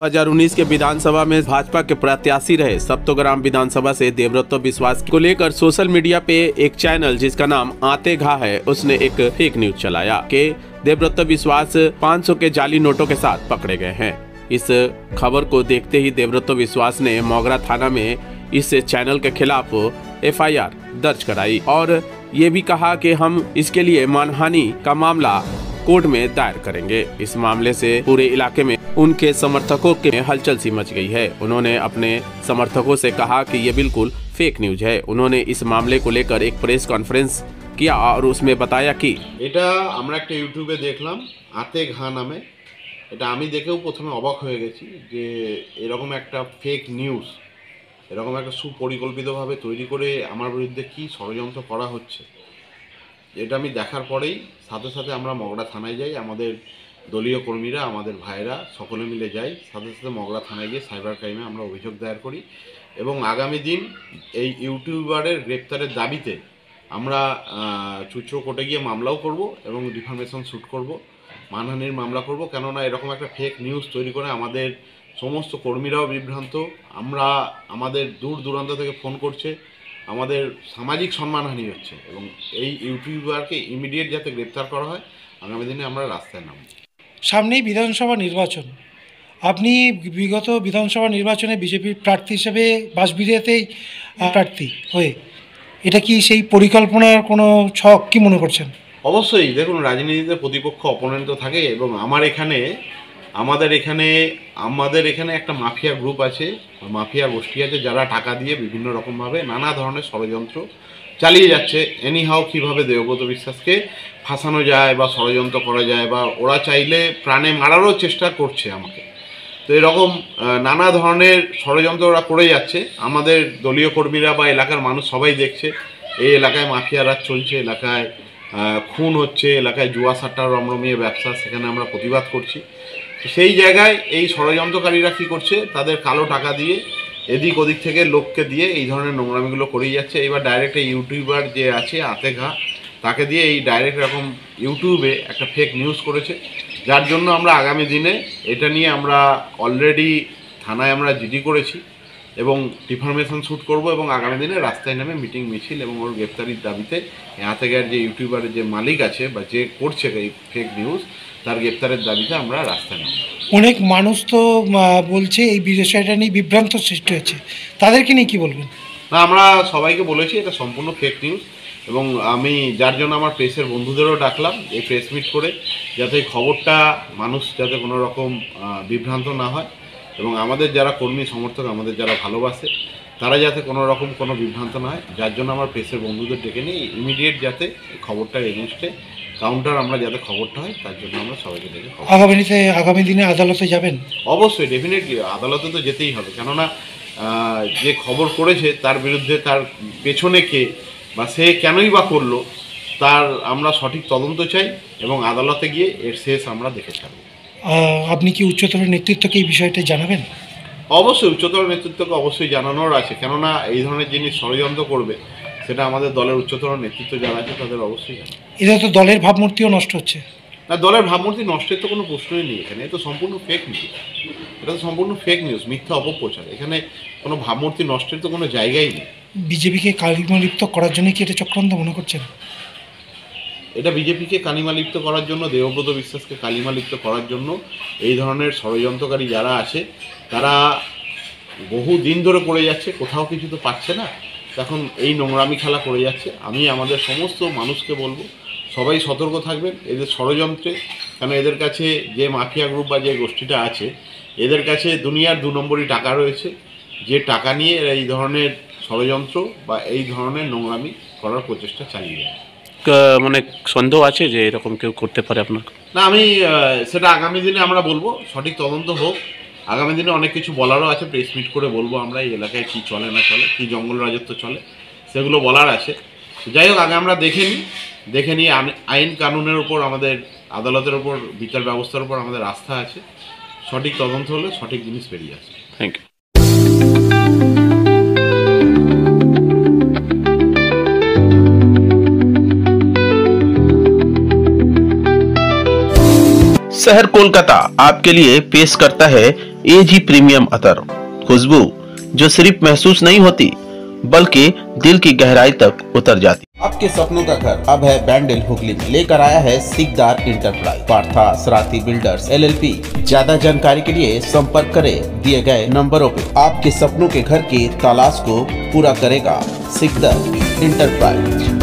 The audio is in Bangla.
2019 के विधानसभा में भाजपा के प्रत्याशी रहे सप्तग्राम विधानसभा से देवव्रत विश्वास को लेकर सोशल मीडिया पे एक चैनल जिसका नाम आते घा है उसने एक फेक न्यूज चलाया कि देवव्रत विश्वास 500 के जाली नोटों के साथ पकड़े गए हैं। इस खबर को देखते ही देवव्रत विश्वास ने मोगरा थाना में इस चैनल के खिलाफ FIR दर्ज कराई और ये भी कहा कि हम इसके लिए मानहानि का मामला कोर्ट में दायर करेंगे। इस मामले से पूरे इलाके में उनके समर्थकों के हलचल सी मच गई है। उन्होंने अपने समर्थकों से कहा कि ये बिल्कुल फेक न्यूज है। उन्होंने इस मामले को लेकर एक प्रेस कॉन्फ्रेंस किया और उसमें बताया कि এটা আমরা একটা ইউটিউবে দেখলাম আতে ঘা নামে। এটা আমি দেখেও প্রথমে অবাক হয়ে গেছি যে এরকম একটা ফেক নিউজ, এরকম একটা সুপরিকল্পিতভাবে তৈরি করে আমার বিরুদ্ধে কি ষড়যন্ত্র করা হচ্ছে। এটা আমি দেখার পরেই সাথে সাথে আমরা মগরা থানায় যাই, আমাদের দলীয় কর্মীরা, আমাদের ভাইরা সকলে মিলে যাই, সাথে সাথে মগরা থানায় গিয়ে সাইবার ক্রাইমে আমরা অভিযোগ দায়ের করি এবং আগামী দিন এই ইউটিউবারের গ্রেপ্তারের দাবিতে আমরা চুচড়ো কোর্টে গিয়ে মামলাও করব এবং ডিফামেশন শ্যুট করব, মানহানির মামলা করব। কেননা এরকম একটা ফেক নিউজ তৈরি করে আমাদের সমস্ত কর্মীরাও বিভ্রান্ত, আমরা আমাদের দূর দূরান্ত থেকে ফোন করছে, আমাদের সামাজিক সম্মানহানি হচ্ছে এবং এই ইউটিউবারকে ইমিডিয়েট যাতে গ্রেপ্তার করা হয় আগামী দিনে আমরা রাস্তায় নামব। সামনেই বিধানসভা নির্বাচন, আপনি বিগত বিধানসভা নির্বাচনে বিজেপির প্রার্থী হিসেবে বাঁশবেড়িয়াতেই প্রার্থী হয়ে, এটা কি সেই পরিকল্পনার কোনো ছক কি মনে করছেন? অবশ্যই দেখুন, রাজনীতিতে প্রতিপক্ষ অপোনেন্ট তো থাকে এবং আমাদের এখানে একটা মাফিয়া গ্রুপ আছে, মাফিয়া গোষ্ঠী আছে যারা টাকা দিয়ে বিভিন্ন রকমভাবে নানা ধরনের ষড়যন্ত্র চালিয়ে যাচ্ছে। এনিহাও কীভাবে দেবব্রত বিশ্বাসকে ফাঁসানো যায় বা ষড়যন্ত্র করা যায় বা ওরা চাইলে প্রাণে মারারও চেষ্টা করছে আমাকে। তো এরকম নানা ধরনের ষড়যন্ত্র ওরা করে যাচ্ছে। আমাদের দলীয় কর্মীরা বা এলাকার মানুষ সবাই দেখছে এই এলাকায় মাফিয়া রাজ চলছে, এলাকায় খুন হচ্ছে, এলাকায় জুয়া সাট্টা রমরমিয়ে ব্যবসা, সেখানে আমরা প্রতিবাদ করছি। সেই জায়গায় এই ষড়যন্ত্রকারীরা কী করছে, তাদের কালো টাকা দিয়ে এদিক ওদিক থেকে লোককে দিয়ে এই ধরনের নোংরামিগুলো করেই যাচ্ছে। এবার ডাইরেক্ট এই ইউটিউবার যে আছে আতে ঘা, তাকে দিয়ে এই ডাইরেক্ট এরকম ইউটিউবে একটা ফেক নিউজ করেছে, যার জন্য আমরা আগামী দিনে এটা নিয়ে আমরা অলরেডি থানায় আমরা জিডি করেছি এবং ডিফরমেশন শ্যুট করব এবং আগামী দিনে রাস্তায় নেমে মিটিং মিছিল এবং ওর গ্রেপ্তারির দাবিতে আতে ঘার যে ইউটিউবারের যে মালিক আছে বা যে করছে এই ফেক নিউজ, তার গ্রেপ্তারের দাবিতে আমরা রাস্তায় নামব। অনেক মানুষ তো বলছে এই বিষয়টা নিয়ে বিভ্রান্ত সৃষ্টি হচ্ছে, তাদেরকে নিয়ে কী বলবেন? না, আমরা সবাইকে বলেছি এটা সম্পূর্ণ ফেক নিউজ এবং আমি যার জন্য আমার প্রেসের বন্ধুদেরও ডাকলাম এই প্রেস মিট করে, যাতে খবরটা মানুষ যাতে কোনো রকম বিভ্রান্ত না হয় এবং আমাদের যারা কর্মী সমর্থক, আমাদের যারা ভালোবাসে, তারা যাতে কোনো রকম কোনো বিভ্রান্ত না হয়। যার জন্য আমার প্রেসের বন্ধুদের ডেকে নিয়ে ইমিডিয়েট যাতে খবরটার এগেনস্টে কাউন্টার আমরা যাতে খবরটা হয়, তার জন্য আমরা সবাইকে ডেকে আগামী দিনে আদালতে যাবেন? অবশ্যই, ডেফিনেটলি আদালতে তো যেতেই হবে। কেননা যে খবর করেছে তার বিরুদ্ধে তার পেছনে কে বা সে কেনই বা করলো, তার আমরা সঠিক তদন্ত চাই এবং আদালতে গিয়ে এর শেষ আমরা দেখে ছাড়ব। আপনি কি উচ্চতর নেতৃত্বকে এই বিষয়টা জানাবেন? অবশ্যই উচ্চতর নেতৃত্বকে অবশ্যই জানানোর আছে। কেননা এই ধরনের জিনিস ষড়যন্ত্র করবে, সেটা আমাদের দলের উচ্চতর নেতৃত্ব যারা আছে তাদের অবশ্যই জানাবে। এটা তো দলের ভাবমূর্তিও নষ্ট হচ্ছে। না, দলের ভাবমূর্তি নষ্টের তো কোনো প্রশ্নই নেই এখানে। এটা তো সম্পূর্ণ ফেক নিউজ, এটা তো সম্পূর্ণ ফেক নিউজ, মিথ্যা অপপ্রচার। এখানে কোনো ভাবমূর্তি নষ্টের তো কোনো জায়গাই নেই। বিজেপিকে কালিমালিপ্ত করার জন্য কি এটা চক্রান্ত মনে করছেন? এটা বিজেপিকে কালিমালিপ্ত করার জন্য, দেবব্রত বিশ্বাসকে কালিমালিপ্ত করার জন্য এই ধরনের ষড়যন্ত্রকারী যারা আছে তারা বহু দিন ধরে করে যাচ্ছে, কোথাও কিছু তো পাচ্ছে না, তখন এই নোংরামি খেলা করে যাচ্ছে। আমি আমাদের সমস্ত মানুষকে বলবো সবাই সতর্ক থাকবেন এদের ষড়যন্ত্রে। কারণ এদের কাছে যে মাফিয়া গ্রুপ বা যে গোষ্ঠীটা আছে, এদের কাছে দুনিয়ার 2 নম্বরই টাকা রয়েছে, যে টাকা নিয়ে এরা এই ধরনের ষড়যন্ত্র বা এই ধরনের নোংরামি করার প্রচেষ্টা চালিয়ে যায়। মানে সন্দেহ আছে যে এরকম কেউ করতে পারে আপনার? না, আমি সেটা আগামী দিনে আমরা বলবো, সঠিক তদন্ত হোক। আগামী দিনে অনেক কিছু বলারও আছে, প্রেস মিট করে বলবো আমরা এই এলাকায় কী চলে না চলে, কী জঙ্গল রাজত্ব চলে, সেগুলো বলার আছে। যাই হোক, আগে আমরা দেখে নিয়ে আইন কানুনের উপর, আমাদের আদালতের উপর, বিচার ব্যবস্থার উপর আমাদের আস্থা আছে। সঠিক তদন্ত হলে সঠিক জিনিস বেরিয়ে আসে। Thank you. शहर कोलकाता आपके लिए पेश करता है एजी प्रीमियम अतर, खुशबू जो सिर्फ महसूस नहीं होती बल्कि दिल की गहराई तक उतर जाती। आपके सपनों का घर अब है बैंडल हुगली में, लेकर आया है सिकदार इंटरप्राइज, पार्था सराती बिल्डर्स LLP। ज्यादा जानकारी के लिए संपर्क करें दिए गए नंबरों पे। आपके सपनों के घर की तलाश को पूरा करेगा सिकदार इंटरप्राइज।